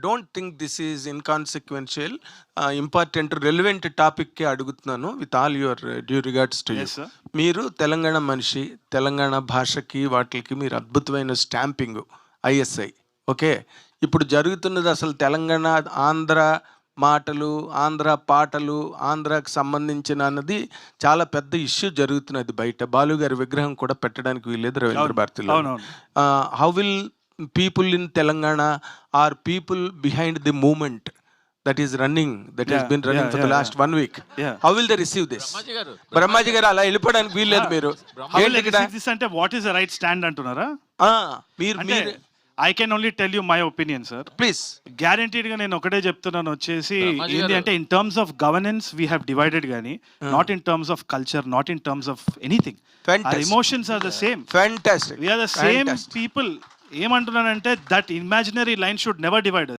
Don't think this is inconsequential, important relevant టాపిక్కే అడుగుతున్నాను with all your due regards to you. Yes, sir. మీరు తెలంగాణ మనిషి, తెలంగాణ భాషకి వాటికి మీరు అద్భుతమైన స్టాంపింగ్ ఐఎస్ఐ. ఓకే, ఇప్పుడు జరుగుతున్నది అసలు తెలంగాణ ఆంధ్ర మాటలు, ఆంధ్ర పాటలు, ఆంధ్రాకి సంబంధించిన అన్నది చాలా పెద్ద ఇష్యూ జరుగుతున్నది బయట. బాలు గారి విగ్రహం కూడా పెట్టడానికి వీల్లేదు రవీంద్ర భారతిలో. అవునవును. How will people in Telangana are people behind the movement that is running, that has been running for the last 1 week? How will they receive this? Brahmaji గారు అలా వెళ్ళిపోవడానికి వీల్లేదు. మీరు How will they receive this అంటే what is the right stand అంటున్నారా? మీరు I can only tell you my opinion, sir. Please. Guaranteed గా నేను ఒకటే చెప్తున్నాను వచ్చేసి ఏంటి అంటే in terms of governance we have divided గానీ not in terms of culture, not in terms of anything. Our emotions are the same. Fantastic. We are the same people. ఏమంటున్నానంటే that imaginary line should never divide.